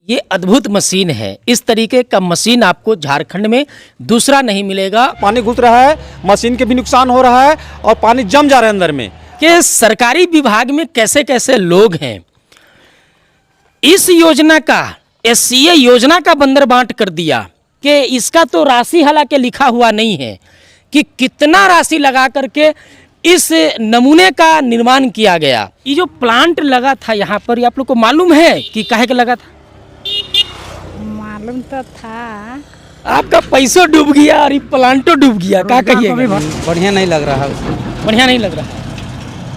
ये अद्भुत मशीन है। इस तरीके का मशीन आपको झारखंड में दूसरा नहीं मिलेगा। पानी घुस रहा है, मशीन के भी नुकसान हो रहा है और पानी जम जा रहा है अंदर में। कि सरकारी विभाग में कैसे कैसे लोग हैं। इस योजना का एससीए योजना का बंदर बांट कर दिया कि इसका तो राशि हालांकि लिखा हुआ नहीं है कि कितना राशि लगा करके इस नमूने का निर्माण किया गया। ये जो प्लांट लगा था यहाँ पर, ये आप लोग को मालूम है कि काहे का लगा था? मालूम तो था। आपका पैसा डूब गया और ये प्लांटो डूब गया, क्या कहिएगा? बढ़िया नहीं लग रहा है, बढ़िया नहीं लग रहा।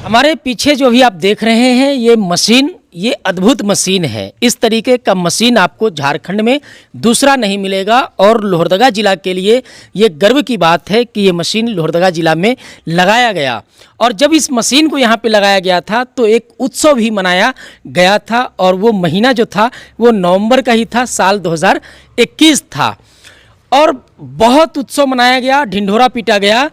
हमारे पीछे जो भी आप देख रहे हैं ये मशीन, ये अद्भुत मशीन है। इस तरीके का मशीन आपको झारखंड में दूसरा नहीं मिलेगा और लोहरदगा जिला के लिए ये गर्व की बात है कि ये मशीन लोहरदगा जिला में लगाया गया। और जब इस मशीन को यहाँ पे लगाया गया था तो एक उत्सव भी मनाया गया था और वो महीना जो था वो नवंबर का ही था, साल 2021 था। और बहुत उत्सव मनाया गया, ढिंढोरा पीटा गया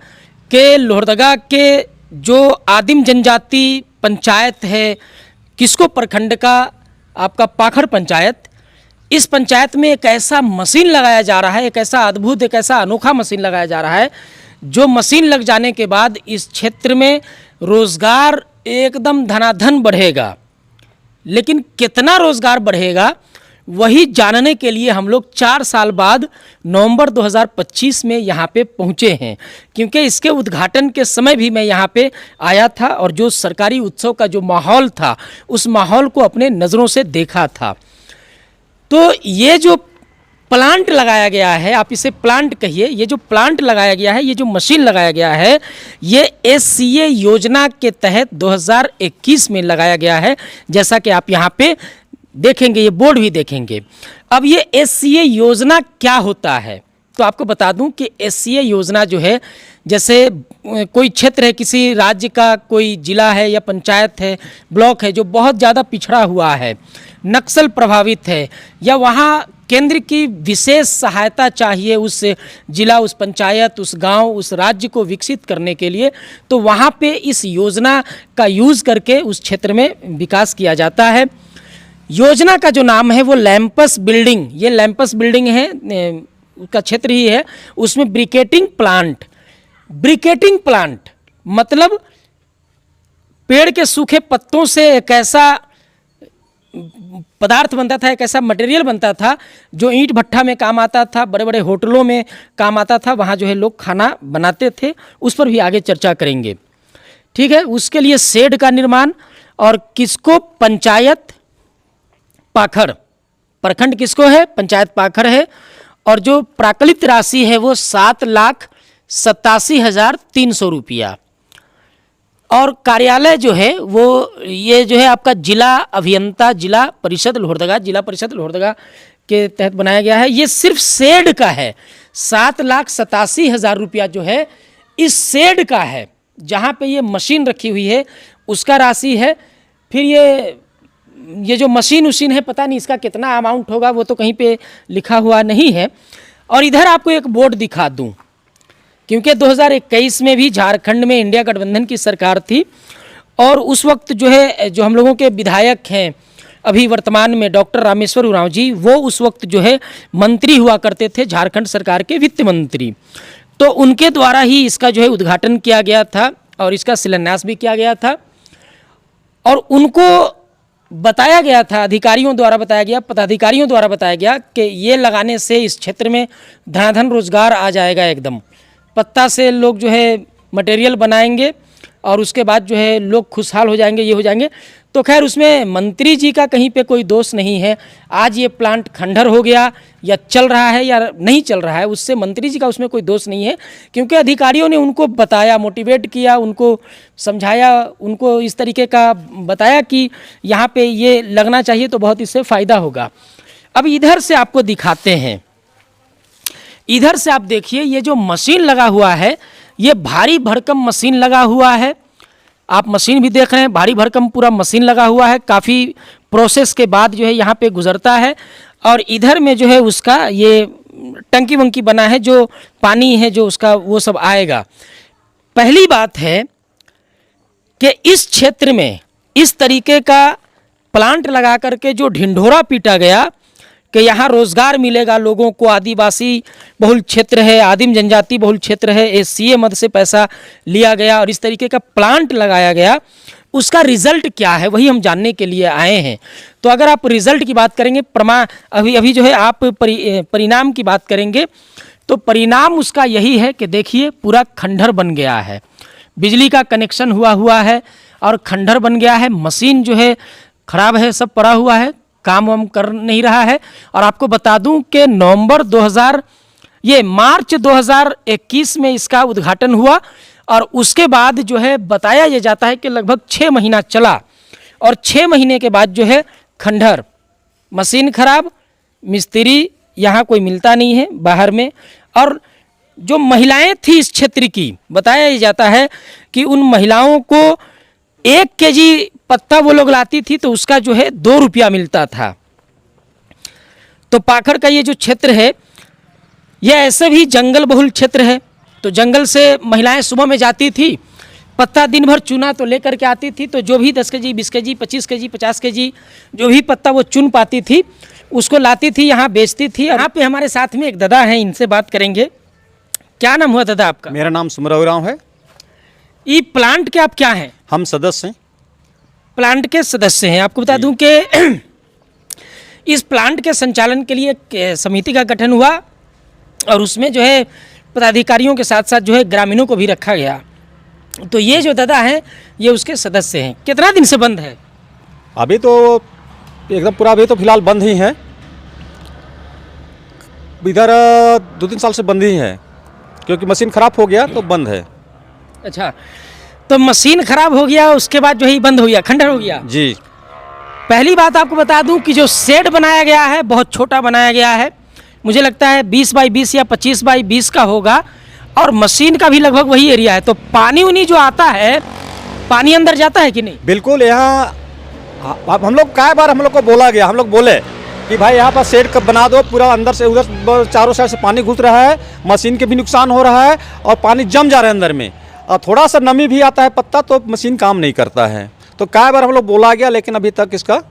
कि लोहरदगा के जो आदिम जनजाति पंचायत है, किसको प्रखंड का आपका पाखर पंचायत, इस पंचायत में एक ऐसा मशीन लगाया जा रहा है, एक ऐसा अद्भुत, एक ऐसा अनोखा मशीन लगाया जा रहा है जो मशीन लग जाने के बाद इस क्षेत्र में रोजगार एकदम धनाधन बढ़ेगा। लेकिन कितना रोजगार बढ़ेगा वही जानने के लिए हम लोग 4 साल बाद नवंबर 2025 में यहाँ पे पहुँचे हैं, क्योंकि इसके उद्घाटन के समय भी मैं यहाँ पे आया था और जो सरकारी उत्सव का जो माहौल था उस माहौल को अपने नज़रों से देखा था। तो ये जो प्लांट लगाया गया है, आप इसे प्लांट कहिए, ये जो प्लांट लगाया गया है, ये जो मशीन लगाया गया है, ये एससीए योजना के तहत 2021 में लगाया गया है। जैसा कि आप यहाँ पे देखेंगे, ये बोर्ड भी देखेंगे। अब ये एससीए योजना क्या होता है तो आपको बता दूं कि एससीए योजना जो है, जैसे कोई क्षेत्र है, किसी राज्य का कोई जिला है या पंचायत है, ब्लॉक है जो बहुत ज़्यादा पिछड़ा हुआ है, नक्सल प्रभावित है, या वहाँ केंद्र की विशेष सहायता चाहिए उस जिला, उस पंचायत, उस गांव, उस राज्य को विकसित करने के लिए, तो वहाँ पे इस योजना का यूज़ करके उस क्षेत्र में विकास किया जाता है। योजना का जो नाम है वो लैंपस बिल्डिंग, ये लैंपस बिल्डिंग है, उसका क्षेत्र ही है, उसमें ब्रिकेटिंग प्लांट। ब्रिकेटिंग प्लांट मतलब पेड़ के सूखे पत्तों से एक ऐसा पदार्थ बनता था, एक ऐसा मटेरियल बनता था जो ईंट भट्ठा में काम आता था, बड़े बड़े होटलों में काम आता था, वहाँ जो है लोग खाना बनाते थे। उस पर भी आगे चर्चा करेंगे, ठीक है। उसके लिए शेड का निर्माण, और किसको, पंचायत पाखर, प्रखंड किसको है, पंचायत पाखर है। और जो प्राकलित राशि है वो 7,87,300 रुपया। और कार्यालय जो है वो ये जो है आपका जिला अभियंता जिला परिषद लोहरदगा, जिला परिषद लोहरदगा के तहत बनाया गया है। ये सिर्फ शेड का है, 7,87,000 रुपया जो है इस शेड का है, जहाँ पे ये मशीन रखी हुई है उसका राशि है। फिर ये जो मशीन उशीन है, पता नहीं इसका कितना अमाउंट होगा, वो तो कहीं पे लिखा हुआ नहीं है। और इधर आपको एक बोर्ड दिखा दूं, क्योंकि 2021 में भी झारखंड में इंडिया गठबंधन की सरकार थी और उस वक्त जो है, जो हम लोगों के विधायक हैं अभी वर्तमान में, डॉक्टर रामेश्वर उरांव जी, वो उस वक्त जो है मंत्री हुआ करते थे, झारखंड सरकार के वित्त मंत्री। तो उनके द्वारा ही इसका जो है उद्घाटन किया गया था और इसका शिलान्यास भी किया गया था। और उनको बताया गया था, अधिकारियों द्वारा बताया गया, पदाधिकारियों द्वारा बताया गया कि ये लगाने से इस क्षेत्र में धनाधन रोजगार आ जाएगा। एकदम पत्ता से लोग जो है मटेरियल बनाएंगे और उसके बाद जो है लोग खुशहाल हो जाएंगे, ये हो जाएंगे। तो खैर उसमें मंत्री जी का कहीं पे कोई दोष नहीं है। आज ये प्लांट खंडर हो गया या चल रहा है या नहीं चल रहा है, उससे मंत्री जी का उसमें कोई दोष नहीं है, क्योंकि अधिकारियों ने उनको बताया, मोटिवेट किया, उनको समझाया, उनको इस तरीके का बताया कि यहाँ पे ये लगना चाहिए तो बहुत इससे फ़ायदा होगा। अब इधर से आपको दिखाते हैं, इधर से आप देखिए, ये जो मशीन लगा हुआ है ये भारी भरकम मशीन लगा हुआ है। आप मशीन भी देख रहे हैं, भारी भरकम पूरा मशीन लगा हुआ है, काफ़ी प्रोसेस के बाद जो है यहाँ पे गुजरता है। और इधर में जो है उसका ये टंकी वंकी बना है, जो पानी है जो उसका वो सब आएगा। पहली बात है कि इस क्षेत्र में इस तरीके का प्लांट लगा करके जो ढिंढोरा पीटा गया कि यहाँ रोजगार मिलेगा लोगों को, आदिवासी बहुल क्षेत्र है, आदिम जनजाति बहुल क्षेत्र है, एससीए मद से पैसा लिया गया और इस तरीके का प्लांट लगाया गया, उसका रिजल्ट क्या है वही हम जानने के लिए आए हैं। तो अगर आप रिजल्ट की बात करेंगे, अभी जो है आप परिणाम की बात करेंगे तो परिणाम उसका यही है कि देखिए पूरा खंडहर बन गया है, बिजली का कनेक्शन हुआ है और खंडहर बन गया है, मशीन जो है खराब है, सब पड़ा हुआ है, काम वाम कर नहीं रहा है। और आपको बता दूं कि मार्च 2021 में इसका उद्घाटन हुआ और उसके बाद जो है बताया ये जाता है कि लगभग 6 महीना चला और 6 महीने के बाद जो है खंडहर, मशीन खराब, मिस्त्री यहाँ कोई मिलता नहीं है बाहर में, और जो महिलाएं थी इस क्षेत्र की, बताया ये जाता है कि उन महिलाओं को 1 केजी पत्ता वो लोग लाती थी तो उसका जो है 2 रुपया मिलता था। तो पाखड़ का ये जो क्षेत्र है यह ऐसे भी जंगल बहुल क्षेत्र है, तो जंगल से महिलाएं सुबह में जाती थी, पत्ता दिन भर चुना तो लेकर के आती थी, तो जो भी 10 केजी 20 केजी 25 केजी 50 केजी जो भी पत्ता वो चुन पाती थी उसको लाती थी, यहाँ बेचती थी। यहाँ पे हमारे साथ में एक दादा हैं, इनसे बात करेंगे। क्या नाम हुआ दादा आपका? मेरा नाम सुमरवराव है। ये प्लांट के आप क्या हैं? हम सदस्य हैं, प्लांट के सदस्य हैं। आपको बता दूं कि इस प्लांट के संचालन के लिए एक समिति का गठन हुआ और उसमें जो है पदाधिकारियों के साथ साथ जो है ग्रामीणों को भी रखा गया। तो ये जो दादा हैं ये उसके सदस्य हैं। कितना दिन से बंद है? अभी तो एकदम पूरा, अभी तो फिलहाल बंद ही है, इधर 2-3 साल से बंद ही है क्योंकि मशीन खराब हो गया तो बंद है। अच्छा, तो मशीन खराब हो गया उसके बाद जो है बंद हो गया, खंडहर हो गया जी। पहली बात आपको बता दूं कि जो शेड बनाया गया है बहुत छोटा बनाया गया है, मुझे लगता है 20 बाई 20 या 25 बाई 20 का होगा और मशीन का भी लगभग वही एरिया है। तो पानी उनी जो आता है, पानी अंदर जाता है कि नहीं? बिल्कुल। यहाँ हम लोग कई बार हम लोग को बोला गया, हम लोग बोले कि भाई यहाँ पर शेड कब बना दो, पूरा अंदर से उधर चारों साइड से पानी घुस रहा है, मशीन के भी नुकसान हो रहा है और पानी जम जा रहा है अंदर में, और थोड़ा सा नमी भी आता है पत्ता तो मशीन काम नहीं करता है। तो कई बार हम लोग बोला गया लेकिन अभी तक इसका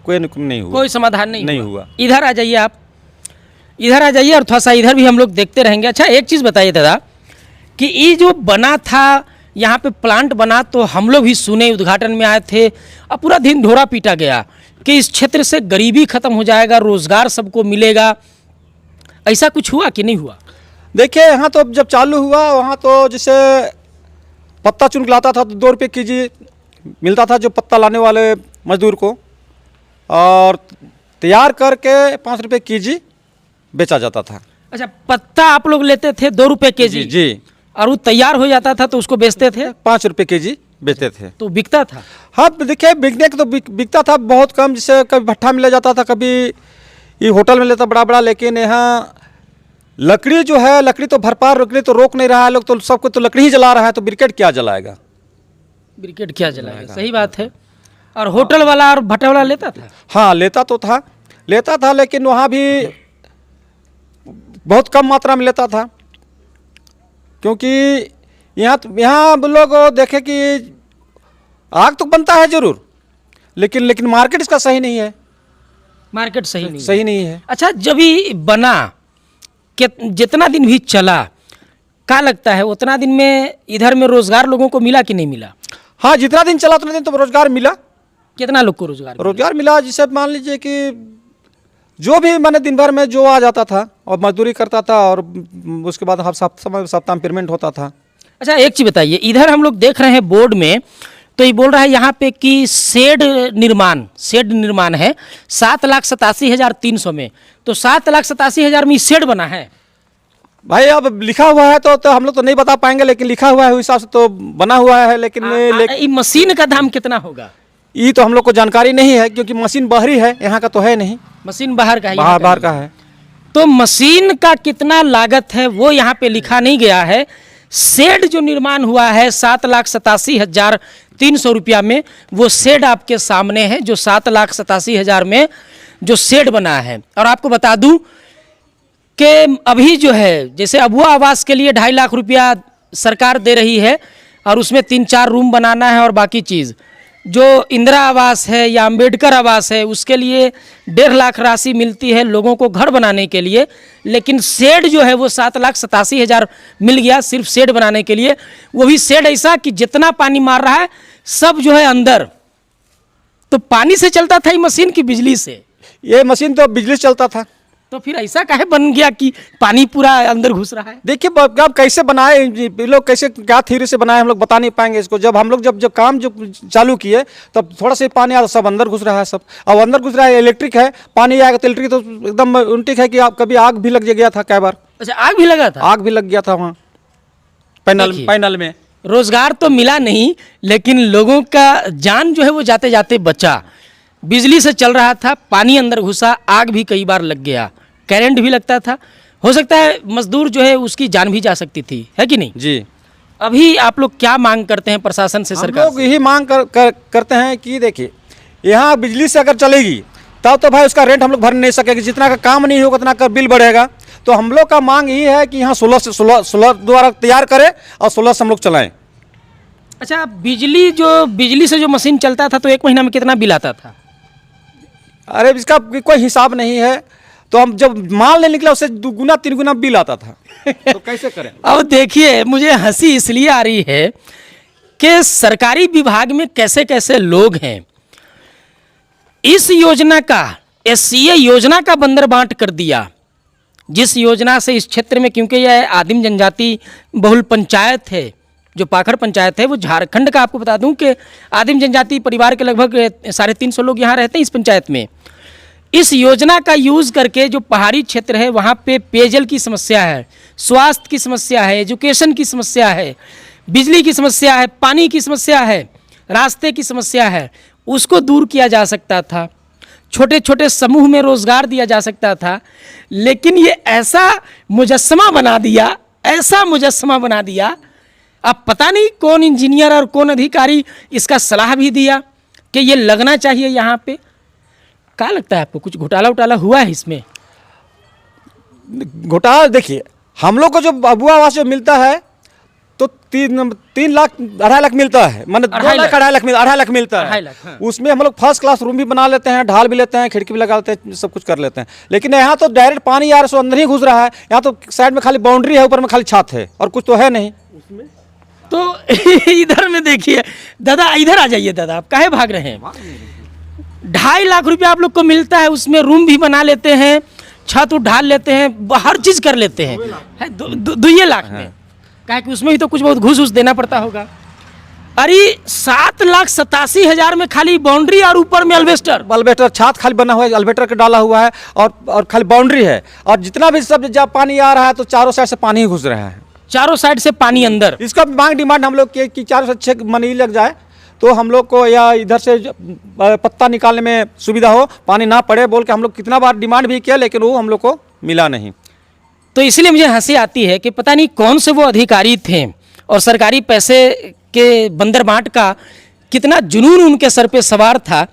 कोई नहीं हुआ, कोई समाधान नहीं हुआ। इधर आ जाइए, आप इधर आ जाइए और थोड़ा सा इधर भी हम लोग देखते रहेंगे। अच्छा, एक चीज़ बताइए दादा कि ये जो बना था यहाँ पे प्लांट बना, तो हम लोग भी सुने, उद्घाटन में आए थे और पूरा दिन ढोरा पीटा गया कि इस क्षेत्र से गरीबी खत्म हो जाएगा, रोजगार सबको मिलेगा। ऐसा कुछ हुआ कि नहीं हुआ? देखिए, यहाँ तो जब चालू हुआ वहाँ तो जैसे पत्ता चुन के लाता था तो 2 रुपये केजी मिलता था जो पत्ता लाने वाले मजदूर को, और तैयार करके 5 रुपये केजी बेचा जाता था। अच्छा, पत्ता आप लोग लेते थे 2 रुपये केजी? जी। और वो तैयार हो जाता था तो उसको बेचते थे? 5 रुपये केजी बेचते थे। तो बिकता था? हाँ, देखिए बिकने के तो बिकता था बहुत कम, जिससे कभी भट्ठा में ले जाता था, कभी ये होटल में लेता बड़ा बड़ा। लेकिन यहाँ लकड़ी जो है, लकड़ी तो भरपार, लकड़ी तो रोक नहीं रहा है, लोग तो सबको तो लकड़ी ही जला रहा है, तो ब्रिकेट क्या जलाएगा? ब्रिकेट क्या जलाएगा? सही बात है। और होटल वाला और भट्टा वाला लेता था? हाँ, लेता था लेकिन वहाँ भी बहुत कम मात्रा में लेता था, क्योंकि यहाँ लोग देखे कि आग तो बनता है जरूर, लेकिन मार्केट इसका सही नहीं है। मार्केट सही नहीं है। अच्छा, जब ये बना जितना दिन भी चला, क्या लगता है उतना दिन में इधर में रोजगार लोगों को मिला कि नहीं मिला? हाँ, जितना दिन चला उतना दिन तो रोजगार मिला। कितना लोग को रोजगार मिला? जिसे मान लीजिए कि जो भी मैंने दिन भर में जो आ जाता था और मजदूरी करता था और उसके बाद सप्ताह में पेमेंट होता था। अच्छा, एक चीज़ बताइए, इधर हम लोग देख रहे हैं बोर्ड में, तो ये बोल रहा है यहाँ पे कि शेड निर्माण है 7,87,300 में। तो 7,87,000 में शेड बना है? भाई अब लिखा हुआ है तो हम लोग तो नहीं बता पाएंगे, लेकिन लिखा हुआ है उस हिसाब से तो बना हुआ है। लेकिन मशीन का दाम कितना होगा? ये तो हम लोग को जानकारी नहीं है, क्योंकि मशीन बाहरी है, यहाँ का तो है नहीं। मशीन बाहर का है? बाहर का है। तो मशीन का कितना लागत है वो यहाँ पे लिखा नहीं गया है। शेड जो निर्माण हुआ है 7,87,300 रुपया में, वो शेड आपके सामने है, जो 7,87,000 में जो शेड बना है। और आपको बता दूं कि अभी जो है, जैसे अबुआ आवास के लिए 2.5 लाख रुपया सरकार दे रही है और उसमें 3-4 रूम बनाना है और बाकी चीज़, जो इंदिरा आवास है या अंबेडकर आवास है उसके लिए 1.5 लाख राशि मिलती है लोगों को घर बनाने के लिए, लेकिन शेड जो है वो 7,87,000 मिल गया सिर्फ शेड बनाने के लिए। वो भी शेड ऐसा कि जितना पानी मार रहा है सब जो है अंदर। तो पानी से चलता था ये मशीन की बिजली से? ये मशीन तो बिजली से चलता था। तो फिर ऐसा काहे बन गया कि पानी पूरा अंदर घुस रहा है? देखिए अब कैसे बनाए ये लोग, कैसे क्या थ्योरी से बनाए हम लोग बता नहीं पाएंगे इसको। जब हम लोग जब काम चालू किए तब थोड़ा सा पानी आया, सब अंदर घुस रहा है सब। अब अंदर घुस रहा है, इलेक्ट्रिक है, पानी आएगा तो इलेक्ट्रिक तो एकदम उल्टिक है कि आप कभी आग भी लग गया था कई बार। अच्छा, आग भी लगा था? आग भी लग गया था वहाँ पैनल में। रोजगार तो मिला नहीं, लेकिन लोगों का जान जो है वो जाते जाते बचा। बिजली से चल रहा था, पानी अंदर घुसा, आग भी कई बार लग गया, करंट भी लगता था। हो सकता है मजदूर जो है उसकी जान भी जा सकती थी, है कि नहीं जी। अभी आप लोग क्या मांग करते हैं प्रशासन से, सरकार हम लोग यही मांग करते हैं कि देखिए यहाँ बिजली से अगर चलेगी तब तो भाई उसका रेंट हम लोग भर नहीं सकेंगे। जितना का काम नहीं होगा उतना का बिल बढ़ेगा। तो हम लोग का मांग यही है कि यहाँ सोलर द्वारा तैयार करें और सोलर से हम लोग चलाएं। अच्छा, बिजली से जो मशीन चलता था तो एक महीना में कितना बिल आता था? अरे इसका कोई हिसाब नहीं है। तो हम जब माल नहीं निकला उससे 2 गुना 3 गुना बिल आता था। तो कैसे करें? अब देखिए, मुझे हंसी इसलिए आ रही है कि सरकारी विभाग में कैसे कैसे लोग हैं। इस योजना का, एससीए योजना का बंदर बांट कर दिया, जिस योजना से इस क्षेत्र में, क्योंकि यह आदिम जनजाति बहुल पंचायत है, जो पाखड़ पंचायत है वो झारखंड का, आपको बता दूं कि आदिम जनजाति परिवार के लगभग 350 लोग यहाँ रहते हैं इस पंचायत में। इस योजना का यूज़ करके जो पहाड़ी क्षेत्र है वहाँ पे पेयजल की समस्या है, स्वास्थ्य की समस्या है, एजुकेशन की समस्या है, बिजली की समस्या है, पानी की समस्या है, रास्ते की समस्या है, उसको दूर किया जा सकता था। छोटे छोटे समूह में रोजगार दिया जा सकता था। लेकिन ये ऐसा मुजस्समा बना दिया, ऐसा मुजस्समा बना दिया। अब पता नहीं कौन इंजीनियर और कौन अधिकारी इसका सलाह भी दिया कि ये लगना चाहिए यहाँ पे। क्या लगता है आपको, कुछ घोटाला उटाला हुआ है इसमें? घोटाला देखिए, हम लोग को जो अबुआ आवास जो मिलता है तो 3 लाख 2.5 लाख मिलता है, मतलब 2 लाख 2.5 लाख मिलता है। हाँ। उसमें हम लोग फर्स्ट क्लास रूम भी बना लेते हैं, ढाल भी लेते हैं, खिड़की भी लगा लेते हैं, सब कुछ कर लेते हैं। लेकिन यहाँ तो डायरेक्ट पानी आ रहा है, अंदर ही घुस रहा है। यहाँ तो साइड में खाली बाउंड्री है, ऊपर में खाली छत है और कुछ तो है नहीं उसमें। तो इधर में देखिए दादा, इधर आ जाइए दादा, आप काहे भाग रहे हैं? 2.5 लाख रुपया आप लोग को मिलता है, उसमें रूम भी बना लेते हैं, छत ढाल लेते हैं, हर चीज कर लेते हैं, है 2 लाख में। कहे कि उसमें भी तो कुछ बहुत घूस देना पड़ता होगा। अरे 7,87,000 में खाली बाउंड्री और ऊपर में अल्वेस्टर छत खाली बना हुआ है, अल्वेस्टर का डाला हुआ है और खाली बाउंड्री है। और जितना भी सब जब पानी आ रहा है तो चारों साइड से पानी ही घुस रहा है, चारों साइड से पानी अंदर। इसका मांग डिमांड हम लोग की 4 से 6 मनी लग जाए तो हम लोग को या इधर से पत्ता निकालने में सुविधा हो, पानी ना पड़े बोल के हम लोग कितना बार डिमांड भी किया, लेकिन वो हम लोग को मिला नहीं। तो इसलिए मुझे हंसी आती है कि पता नहीं कौन से वो अधिकारी थे और सरकारी पैसे के बंदर बांट का कितना जुनून उनके सर पे सवार था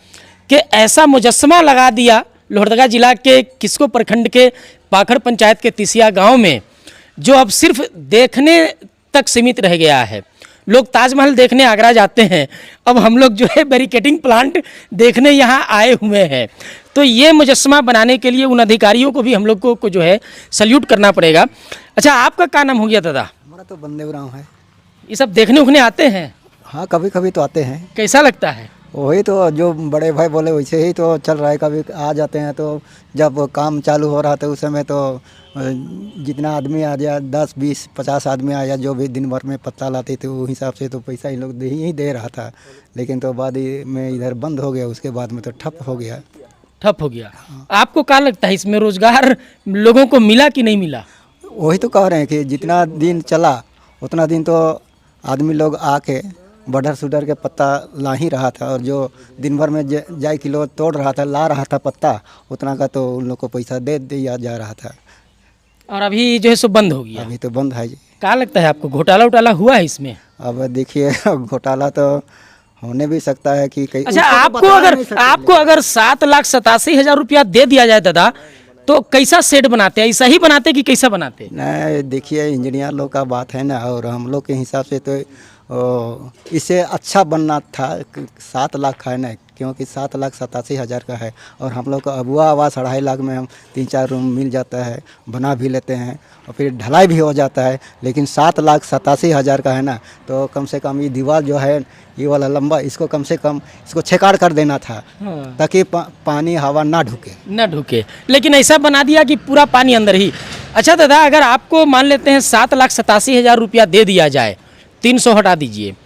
कि ऐसा मुजस्समा लगा दिया लोहरदगा जिला के किस्को प्रखंड के पाखड़ पंचायत के तिसिया गांव में, जो अब सिर्फ देखने तक सीमित रह गया है। लोग ताजमहल देखने आगरा जाते हैं, अब हम लोग जो है बैरिकेडिंग प्लांट देखने यहाँ आए हुए हैं। तो ये मुजस्समा बनाने के लिए उन अधिकारियों को भी हम लोग को जो है सल्यूट करना पड़ेगा। अच्छा, आपका क्या नाम हो गया दादा? हमारा तो बंदेव राव है। ये सब देखने उखने आते हैं? हाँ, कभी कभी तो आते हैं। कैसा लगता है? वही तो जो बड़े भाई बोले वैसे ही तो चल रहा है। कभी आ जाते हैं तो जब काम चालू हो रहा था उस समय तो जितना आदमी आ जाए, 10 20 50 आदमी आ जाए, जो भी दिन भर में पत्ता लाते थे वो हिसाब से तो पैसा ही लोग दे रहा था। लेकिन तो बाद में इधर बंद हो गया, उसके बाद में तो ठप हो गया। आपको क्या लगता है इसमें रोजगार लोगों को मिला कि नहीं मिला? वही तो कह रहे हैं कि जितना दिन चला उतना दिन तो आदमी लोग आके बढ़र सुडर के पत्ता ला ही रहा था, और जो दिन भर में जाए किलो तोड़ रहा था, ला रहा था पत्ता, उतना का तो उन लोग को पैसा दे दिया जा रहा था। और अभी जो है सो बंद हो गया? अभी तो बंद है जी। क्या लगता है आपको, घोटाला उटाला हुआ है इसमें? अब देखिए घोटाला तो होने भी सकता है कि कई। अच्छा, आपको अगर 7,87,000 रुपया दे दिया जाए दादा, तो कैसा सेट बनाते हैं? ऐसा ही बनाते कि कैसा बनाते? नहीं, देखिए इंजीनियर लोग का बात है ना, और हम लोग के हिसाब से तो इससे अच्छा बनना था। 7 लाख है ना, क्योंकि 7,87,000 का है और हम लोग को अबुआ आवास 2.5 लाख में हम 3-4 रूम मिल जाता है, बना भी लेते हैं और फिर ढलाई भी हो जाता है। लेकिन 7,87,000 का है ना, तो कम से कम ये दीवार जो है ये वाला लंबा, इसको कम से कम इसको छेकाड़ कर देना था ताकि पानी हवा ना ढुके। न ढुके, लेकिन ऐसा बना दिया कि पूरा पानी अंदर ही। अच्छा दादा, अगर आपको मान लेते हैं 7,87,000 रुपया दे दिया जाए, 300 हटा दीजिए,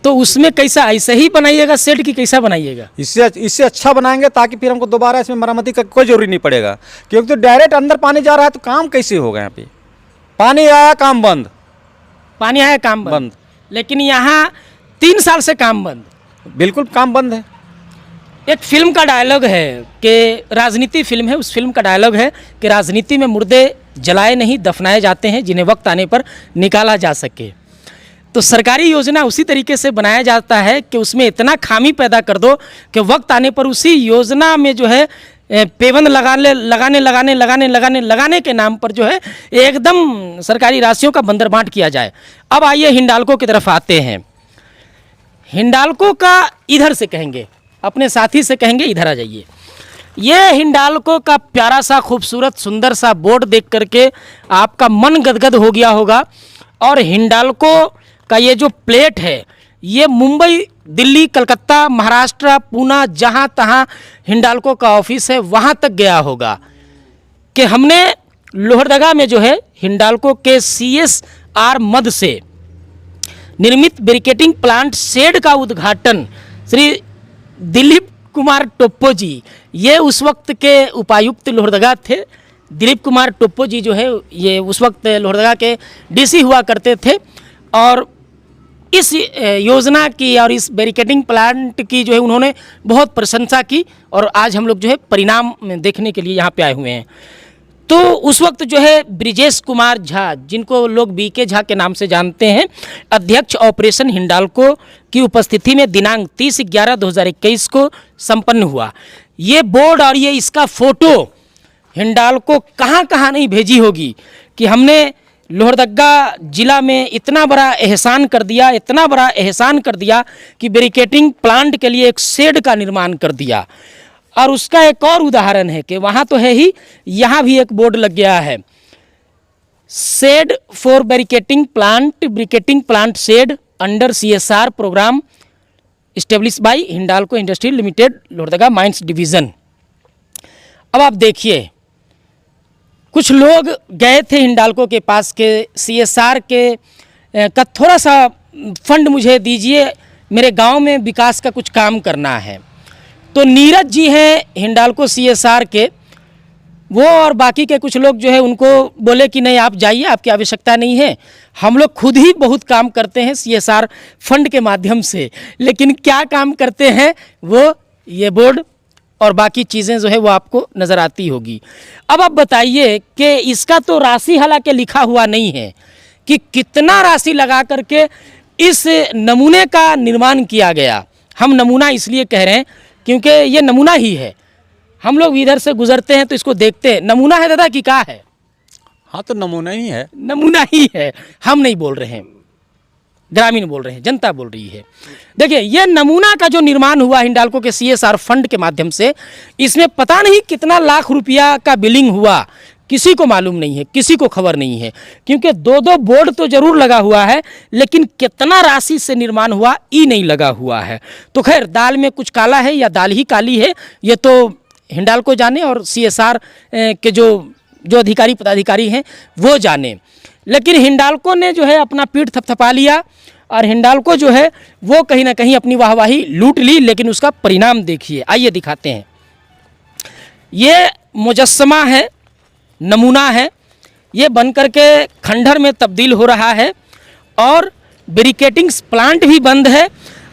तो उसमें कैसा ऐसे ही बनाइएगा सेट की कैसा बनाइएगा? इससे अच्छा बनाएंगे ताकि फिर हमको दोबारा इसमें मरम्मती का कोई जरूरी नहीं पड़ेगा, क्योंकि तो डायरेक्ट अंदर पानी जा रहा है तो काम कैसे होगा? यहाँ पे पानी आया काम बंद, पानी आया काम बंद। लेकिन यहाँ 3 साल से काम बंद, बिल्कुल काम बंद है। एक फिल्म का डायलॉग है कि राजनीति फिल्म है, उस फिल्म का डायलॉग है कि राजनीति में मुर्दे जलाए नहीं दफनाए जाते हैं जिन्हें वक्त आने पर निकाला जा सके। तो सरकारी योजना उसी तरीके से बनाया जाता है कि उसमें इतना खामी पैदा कर दो कि वक्त आने पर उसी योजना में जो है पेबंद लगाने के नाम पर जो है एकदम सरकारी राशियों का बंदरबांट किया जाए। अब आइए हिंडाल्को की तरफ आते हैं। हिंडाल्को का इधर से कहेंगे, अपने साथी से कहेंगे इधर आ जाइए। ये हिंडाल्को का प्यारा सा खूबसूरत सुंदर सा बोर्ड देख करके आपका मन गदगद हो गया होगा। और हिंडाल्को का ये जो प्लेट है ये मुंबई, दिल्ली, कलकत्ता, महाराष्ट्र, पूना, जहाँ तहाँ हिंडाल्को का ऑफिस है वहाँ तक गया होगा कि हमने लोहरदगा में जो है हिंडाल्को के CSR मद से निर्मित ब्रिकेटिंग प्लांट शेड का उद्घाटन श्री दिलीप कुमार टोप्पो जी, ये उस वक्त के उपायुक्त लोहरदगा थे। दिलीप कुमार टोप्पो जी जो है ये उस वक्त लोहरदगा के DC हुआ करते थे और इस योजना की और इस बैरिकेडिंग प्लांट की जो है उन्होंने बहुत प्रशंसा की और आज हम लोग जो है परिणाम देखने के लिए यहाँ पे आए हुए हैं। तो उस वक्त जो है ब्रिजेश कुमार झा, जिनको लोग BK झा के नाम से जानते हैं, अध्यक्ष ऑपरेशन हिंडाल्को की उपस्थिति में दिनांक 30/11/2021 को संपन्न हुआ। ये बोर्ड और ये इसका फोटो हिंडाल्को कहाँ कहाँ नहीं भेजी होगी कि हमने लोहरदगा जिला में इतना बड़ा एहसान कर दिया कि बैरिकेडिंग प्लांट के लिए एक शेड का निर्माण कर दिया। और उसका एक और उदाहरण है कि वहाँ तो है ही, यहाँ भी एक बोर्ड लग गया है, shed for briquetting plant shed under CSR program establish by Hindalco industry limited, Lohardaga mines division. अब आप देखिए, कुछ लोग गए थे हिंडाल्को के पास के CSR के का थोड़ा सा फंड मुझे दीजिए, मेरे गांव में विकास का कुछ काम करना है। तो नीरज जी हैं हिंडाल्को CSR के, वो और बाकी के कुछ लोग जो है उनको बोले कि नहीं आप जाइए, आपकी आवश्यकता नहीं है, हम लोग खुद ही बहुत काम करते हैं CSR फंड के माध्यम से। लेकिन क्या काम करते हैं वो ये बोर्ड और बाकी चीज़ें जो है वो आपको नज़र आती होगी। अब आप बताइए कि इसका तो राशि हालांकि लिखा हुआ नहीं है कि कितना राशि लगा करके इस नमूने का निर्माण किया गया। हम नमूना इसलिए कह रहे हैं क्योंकि ये नमूना ही है, हम लोग इधर से गुजरते हैं तो इसको देखते हैं। नमूना है दादा कि क्या है? हाँ तो नमूना ही है, नमूना ही है, हम नहीं बोल रहे हैं, ग्रामीण बोल रहे हैं, जनता बोल रही है। देखिए ये नमूना का जो निर्माण हुआ हिंडाल्को के CSR फंड के माध्यम से, इसमें पता नहीं कितना लाख रुपया का बिलिंग हुआ, किसी को मालूम नहीं है, किसी को खबर नहीं है, क्योंकि 2-2 बोर्ड तो जरूर लगा हुआ है लेकिन कितना राशि से निर्माण हुआ ये नहीं लगा हुआ है। तो खैर दाल में कुछ काला है या दाल ही काली है ये तो हिंडाल्को जाने और CSR के जो अधिकारी पदाधिकारी हैं वो जाने। लेकिन हिंडाल्को ने जो है अपना पीठ थपथपा लिया और हिंडाल्को जो है वो कहीं ना कहीं अपनी वाहवाही लूट ली। लेकिन उसका परिणाम देखिए, आइए दिखाते हैं। ये मुजस्समा है, नमूना है, ये बन करके खंडहर में तब्दील हो रहा है और बैरिकेडिंग प्लांट भी बंद है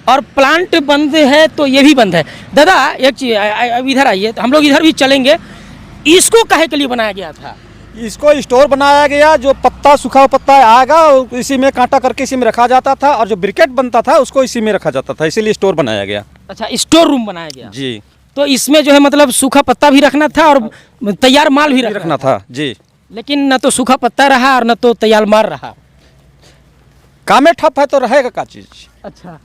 और प्लांट बंद है तो ये भी बंद है। दादा एक चीज़, अब इधर आइए, हम लोग इधर भी चलेंगे। इसको काहे के लिए बनाया गया था? इसको स्टोर बनाया गया, जो पत्ता सूखा पत्ता आएगा इसी में कांटा करके इसी में रखा जाता था और जो ब्रिकेट बनता था उसको इसी में रखा जाता था, इसीलिए स्टोर बनाया गया। अच्छा, स्टोर रूम बनाया गया जी। तो इसमें जो है मतलब सूखा पत्ता भी रखना था और तैयार माल भी रखना था जी। लेकिन न तो सूखा पत्ता रहा और न तो तैयार माल रहा। कामें ठप है तो रहेगा क्या चीज़। अच्छा,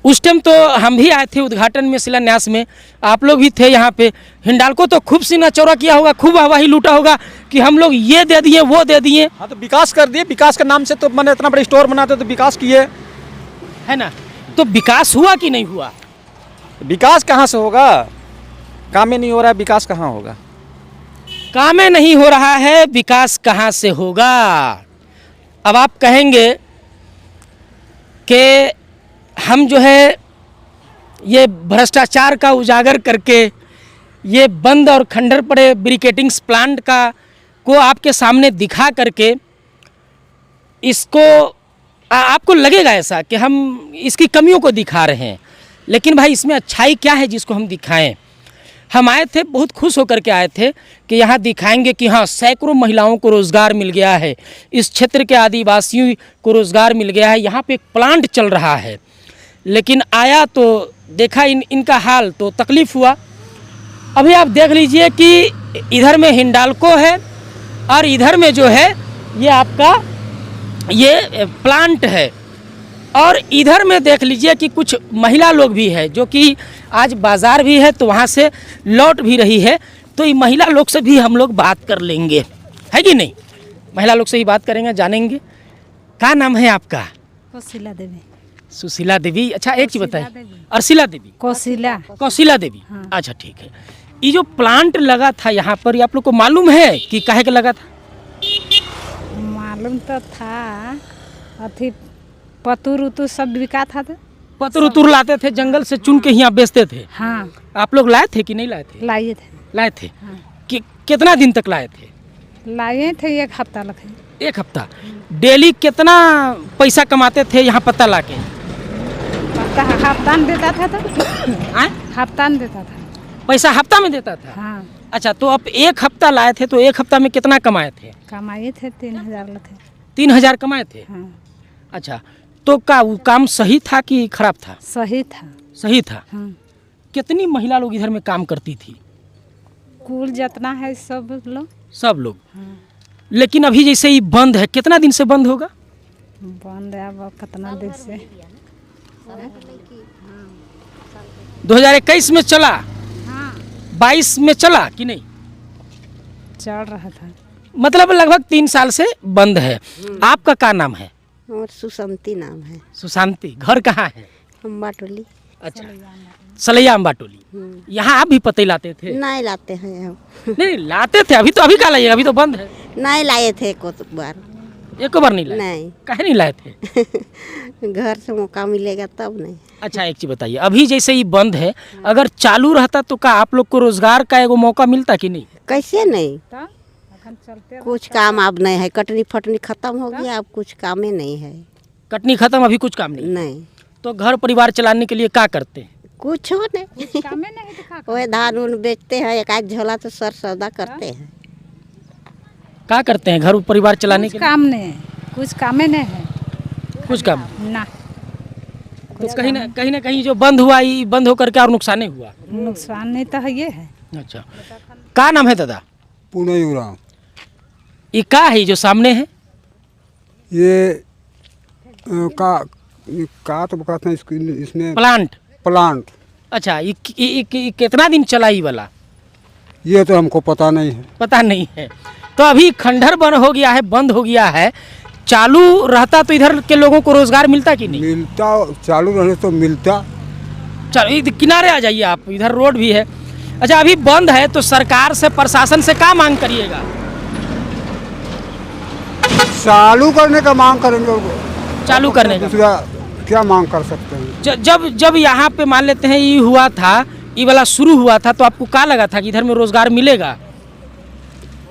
उस टाइम तो हम भी आए थे उद्घाटन में, शिलान्यास में, आप लोग भी थे यहाँ पे। हिंडाल्को तो खूब सीना चौड़ा किया होगा, खूब हवाही लूटा होगा कि हम लोग ये दे दिए वो दे दिए, हाँ तो विकास कर दिए, विकास के नाम से तो मैंने इतना बड़ा स्टोर बनाते तो विकास किए। है ना। तो विकास हुआ कि नहीं हुआ? विकास कहाँ से होगा, काम ही नहीं हो रहा है, विकास कहाँ होगा। कामें नहीं हो रहा है, विकास कहाँ से होगा। अब आप कहेंगे कि हम जो है ये भ्रष्टाचार का उजागर करके ये बंद और खंडर पड़े ब्रिकेटिंग्स प्लांट का को आपके सामने दिखा करके इसको आपको लगेगा ऐसा कि हम इसकी कमियों को दिखा रहे हैं, लेकिन भाई इसमें अच्छाई क्या है जिसको हम दिखाएं। हम आए थे, बहुत खुश होकर के आए थे कि यहाँ दिखाएंगे कि हाँ सैकड़ों महिलाओं को रोज़गार मिल गया है, इस क्षेत्र के आदिवासियों को रोज़गार मिल गया है, यहाँ पे एक प्लांट चल रहा है। लेकिन आया तो देखा इनका हाल तो तकलीफ़ हुआ। अभी आप देख लीजिए कि इधर में हिंडाल्को है और इधर में जो है ये आपका ये प्लांट है, और इधर में देख लीजिए कि कुछ महिला लोग भी है जो कि आज बाज़ार भी है तो वहाँ से लौट भी रही है। तो ये महिला लोग से भी हम लोग बात कर लेंगे, है कि नहीं। महिला लोग से ही बात करेंगे, जानेंगे। क्या नाम है आपका? कौशिला देवी। सुशीला देवी। अच्छा एक चीज़ बताइए, देवी। अर्शिला देवी, कौशिला देवी। अच्छा ठीक है। ये जो प्लांट लगा था यहाँ पर, ये आप लोग को मालूम है कि काहे का लगा था? मालूम तो था, अथी पतुर उतुर सब बिका था तो। पत्थर उतुर लाते थे जंगल से, चुन के यहाँ बेचते थे। हाँ, आप लोग लाए थे कि नहीं लाए थे? लाए थे। लाए थे। हाँ। कितना दिन तक लाए थे? लाए थे 1 हफ्ता लगे। 1 हफ्ता। डेली कितना पैसा कमाते थे यहाँ पत्ता ला के? पत्ता हफ्ता में देता था तो। आए? हफ्ता में देता था। पैसा हफ्ता में देता था? हाँ, अच्छा, तो आप 1 हफ्ता लाए थे तो 1 हफ्ता में कितना कमाए थे? कमाए थे 3000 लगे। 3000 कमाए थे। हाँ, अच्छा, तो का वो काम सही था कि खराब था? सही था। सही था। हाँ, कितनी महिला लोग इधर में काम करती थी? कुल जितना है सब लोग। सब लोग। हाँ, लेकिन अभी जैसे ये बंद है, कितना दिन से बंद होगा? बंद है अब कितना दिन से। 2021 में चला, हाँ, 22 में चला कि नहीं? चल रहा था। मतलब लगभग 3 साल से बंद है। आपका क्या नाम है? और सुसंती नाम है। सुशांति। घर कहाँ है? अम्बा टोली। अच्छा, सलैया अम्बा टोली। यहाँ आप भी पते लाते थे? नहीं लाते हैं हम। नहीं लाते थे, अभी तो अभी क्या लाइएगा, अभी तो बंद है। नहीं लाए थे को बार। एक बार नहीं लाए? नहीं। काहे नहीं लाए थे? घर से मौका मिलेगा तब नहीं। अच्छा एक चीज़ बताइए, अभी जैसे ये बंद है, अगर चालू रहता तो क्या आप लोग को रोजगार का एगो मौका मिलता कि नहीं? कैसे नहीं, तो अखन चलते कुछ काम अब नहीं है। कटनी फटनी खत्म हो गया, अब कुछ काम ही नहीं है। कटनी खत्म, अभी कुछ काम नहीं। नहीं, तो घर परिवार चलाने के लिए क्या करते हैं? कुछ हो नहीं। कामे नहीं दिखा। वही धान उन बेचते हैं, एक आध झोला तो सर सौदा करते हैं। क्या करते हैं घर परिवार चलाने कुछ के लिए? काम नहीं है, कुछ कामे नहीं है कुछ काम। ना। तो कहीं ना कहीं जो बंद हुआ, ये बंद होकर के और नुकसान नहीं हुआ। नुकसान नहीं तो है ये है। अच्छा, क्या नाम है दादा? पुणे युवराम। ये क्या है जो सामने है? ये का तो कहते हैं इसमें प्लांट। प्लांट। अच्छा, ये कितना दिन चला ये वाला? ये तो हमको पता नहीं है। पता नहीं है। तो अभी खंडहर बंद हो गया है, बंद हो गया है। चालू रहता तो इधर के लोगों को रोजगार मिलता कि नहीं? मिलता, चालू रहने तो मिलता। चलो इधर किनारे आ जाइए आप, इधर रोड भी है। अच्छा, अभी बंद है तो सरकार से, प्रशासन से क्या मांग करिएगा? चालू करने का मांग करेंगे और चालू करने का। दूसरा क्या मांग कर सकते हैं। जब यहाँ पे मान लेते हैं ये हुआ था, ये वाला शुरू हुआ था, तो आपको क्या लगा था कि इधर में रोजगार मिलेगा?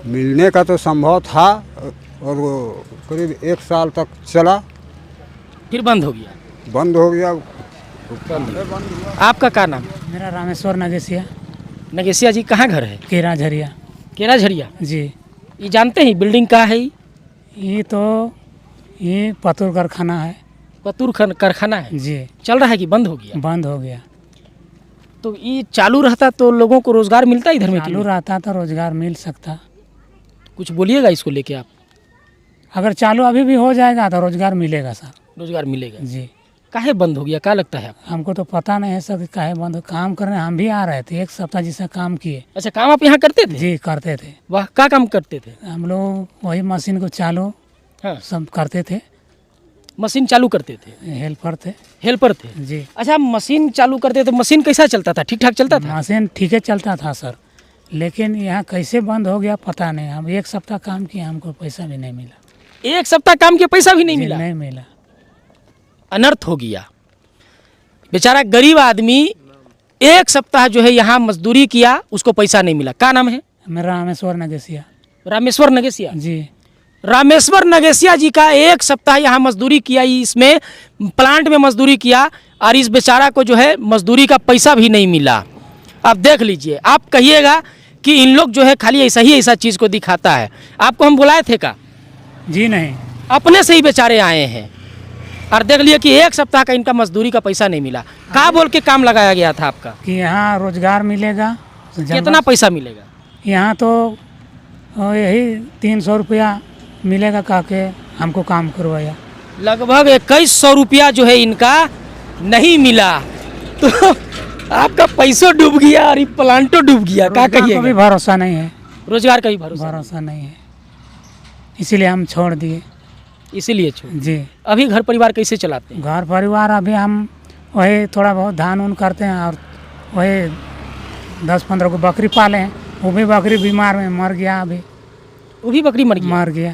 मिलने का तो संभव था, और वो करीब 1 साल तक चला, फिर बंद हो गया। बंद हो गया। आपका क्या नाम? मेरा रामेश्वर नगेसिया। नगेसिया जी, कहाँ घर है? केरा झरिया केरा झरिया। जी। ये जानते हैं बिल्डिंग कहाँ है? ये पतुर कारखाना है। पतुर कारखाना है जी। चल रहा है कि बंद हो गया? बंद हो गया। तो ये चालू रहता तो लोगों को रोजगार मिलता इधर में कि चालू नहीं? रहता तो रोजगार मिल सकता। कुछ बोलिएगा इसको लेके आप। अगर चालू अभी भी हो जाएगा तो रोजगार मिलेगा सर। रोजगार मिलेगा। जी काहे बंद हो गया, क्या लगता है आपको? हमको तो पता नहीं है सर कि काहे बंद काम करने हम भी आ रहे थे, एक सप्ताह जैसा काम किए। अच्छा, काम आप यहाँ करते थे? जी करते थे। वाह, क्या काम करते थे? हम लोग वही मशीन को चालू हाँ, सब करते थे, मशीन चालू करते थे, हेल्पर थे। हेल्पर थे। जी अच्छा, मशीन चालू करते तो मशीन कैसा चलता था, ठीक ठाक चलता था? मशीन ठीक है चलता था सर, लेकिन यहाँ कैसे बंद हो गया पता नहीं। हम एक सप्ताह काम किए, हमको पैसा भी नहीं मिला। एक सप्ताह काम के पैसा भी नहीं जी, मिला? नहीं मिला। अनर्थ हो गया। बेचारा गरीब आदमी 1 सप्ताह जो है यहाँ मजदूरी किया, उसको पैसा नहीं मिला। क्या नाम है? मेरा रामेश्वर नगेसिया। रामेश्वर नगेसिया। जी रामेश्वर नगेसिया जी का 1 सप्ताह यहाँ मजदूरी किया, इसमें प्लांट में मजदूरी किया, और इस बेचारा को जो है मजदूरी का पैसा भी नहीं मिला। आप देख लीजिए, आप कहिएगा कि इन लोग जो है खाली ऐसा ही ऐसा चीज़ को दिखाता है। आपको हम बुलाए थे का? जी नहीं, अपने से ही बेचारे आए हैं, और देख लिए कि 1 सप्ताह का इनका मजदूरी का पैसा नहीं मिला। क्या बोल के काम लगाया गया था आपका? कि यहाँ रोजगार मिलेगा। कितना पैसा मिलेगा? यहाँ तो यही 300 रुपया मिलेगा कह के हमको काम करवाया। लगभग 2100 रुपया जो है इनका नहीं मिला, तो आपका पैसों डूब गया और ये प्लांटो डूब गया। क्या रोजगार को भी कहिए? भरोसा नहीं है, रोजगार का भी भरोसा भरोसा नहीं है, इसीलिए हम छोड़ दिए। नहीं, इसीलिए छोड़। जी अभी घर परिवार कैसे चलाते हैं? घर परिवार अभी हम वही थोड़ा बहुत धान उन करते हैं, और वही 10-15 को बकरी पाले हैं। वो भी बकरी बीमार में मर गया, अभी वो भी बकरी मर गई? मर गया।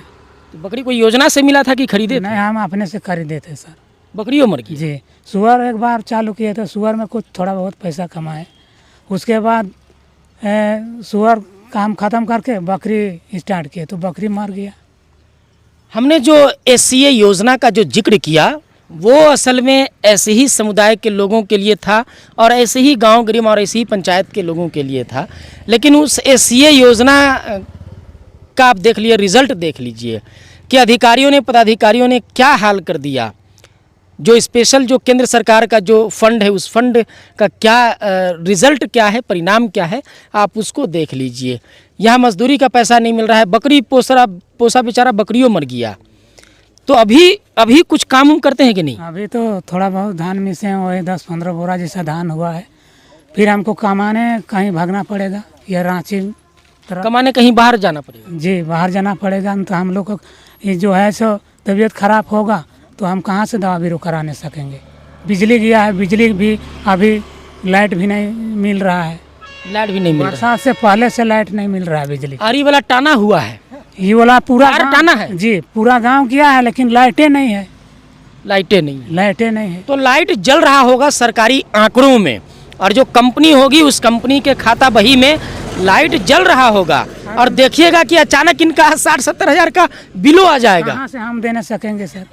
तो बकरी कोई योजना से मिला था कि खरीदे थे? नहीं, हम अपने से खरीदे थे सर। बकरियों मर गई? जी सुअर एक बार चालू किए थे, सुअर में कुछ थोड़ा बहुत पैसा कमाए। उसके बाद सुअर काम ख़त्म करके बकरी स्टार्ट किए तो बकरी मर गया। हमने जो SCA योजना का जो जिक्र किया, वो असल में ऐसे ही समुदाय के लोगों के लिए था, और ऐसे ही गांव गरीब और ऐसे ही पंचायत के लोगों के लिए था। लेकिन उस SCA योजना का आप देख लिए, रिजल्ट देख लीजिए कि अधिकारियों ने, पदाधिकारियों ने क्या हाल कर दिया। जो स्पेशल जो केंद्र सरकार का जो फंड है, उस फंड का क्या रिजल्ट क्या है, परिणाम क्या है, आप उसको देख लीजिए। यहाँ मजदूरी का पैसा नहीं मिल रहा है, बकरी पोसा बेचारा बकरियों मर गया। तो अभी कुछ काम उम करते हैं कि नहीं? अभी तो थोड़ा बहुत धान मिसे हैं, वही 10-15 बोरा जैसा धान हुआ है। फिर हमको कमाने कहीं भागना पड़ेगा, या रांची तरफ। कमाने कहीं बाहर जाना पड़ेगा? जी बाहर जाना पड़ेगा। तो हम लोग को ये जो है सो तबीयत खराब होगा तो हम कहाँ से दवा बीरो करा नहीं सकेंगे। बिजली गया है, बिजली भी अभी लाइट भी नहीं मिल रहा है। लाइट भी नहीं मिल रहा बरसात से पहले से लाइट नहीं मिल रहा है बिजली। है। आरी वाला टाना हुआ है, ये वाला पूरा तार गाँव- टाना है? जी पूरा गांव किया है, लेकिन लाइटें नहीं है, लाइटें नहीं है। लाइटें नहीं है। तो लाइट जल रहा होगा सरकारी आंकड़ों में, और जो कंपनी होगी उस कंपनी के खाता बही में लाइट जल रहा होगा, और देखिएगा कि अचानक इनका 60-70 हज़ार का बिलो आ जाएगा। कहाँ से हम देने सकेंगे सर?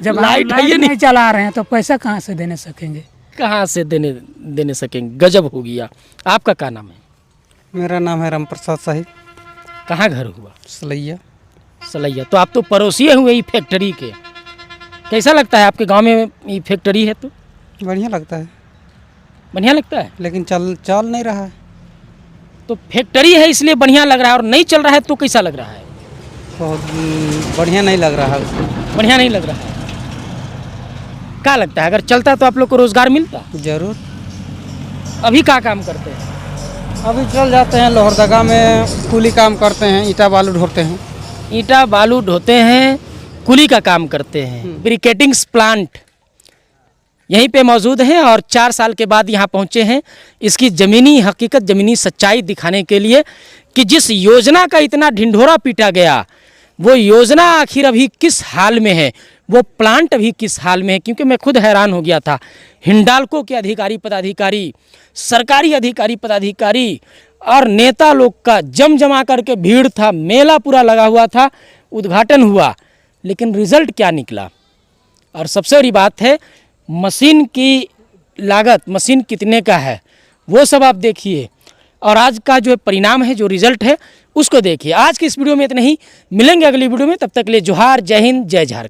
जब लाइट लाइट है ये नहीं चला रहे हैं तो पैसा कहाँ से देने सकेंगे? कहाँ से देने सकेंगे? गजब हो गया। आपका क्या नाम है? मेरा नाम है राम प्रसाद साहिब, कहाँ घर हुआ? सलैया। सलैया। तो आप तो पड़ोसी हुए ये फैक्ट्री के। कैसा लगता है आपके गांव में ये फैक्ट्री है? तो बढ़िया लगता है, बढ़िया लगता है। लेकिन चल नहीं रहा है। तो फैक्ट्री है इसलिए बढ़िया लग रहा है, और नहीं चल रहा है तो कैसा लग रहा है? बहुत बढ़िया नहीं लग रहा है उसको। बढ़िया नहीं लग रहा है। क्या लगता है अगर चलता तो आप लोग को रोजगार मिलता? जरूर। अभी क्या काम करते हैं? अभी चल जाते हैं लोहरदगा में, कूली काम करते हैं, ईंटा बालू ढोते हैं। ईंटा बालू ढोते हैं, कुली का काम करते हैं। ब्रिकेटिंग्स प्लांट यहीं पे मौजूद हैं, और 4 साल के बाद यहाँ पहुँचे हैं इसकी ज़मीनी हकीकत, ज़मीनी सच्चाई दिखाने के लिए कि जिस योजना का इतना ढिंढोरा पीटा गया, वो योजना आखिर अभी किस हाल में है, वो प्लांट अभी किस हाल में है। क्योंकि मैं खुद हैरान हो गया था। हिंडाल्को के अधिकारी पदाधिकारी, सरकारी अधिकारी पदाधिकारी और नेता लोग का जमा करके भीड़ था, मेला पूरा लगा हुआ था, उद्घाटन हुआ, लेकिन रिजल्ट क्या निकला? और सबसे बड़ी बात है, मशीन की लागत, मशीन कितने का है, वो सब आप देखिए, और आज का जो परिणाम है, जो रिजल्ट है, उसको देखिए। आज की इस वीडियो में इतना ही, मिलेंगे अगली वीडियो में। तब तक के लिए जोहार, जय हिंद, जय झारखंड।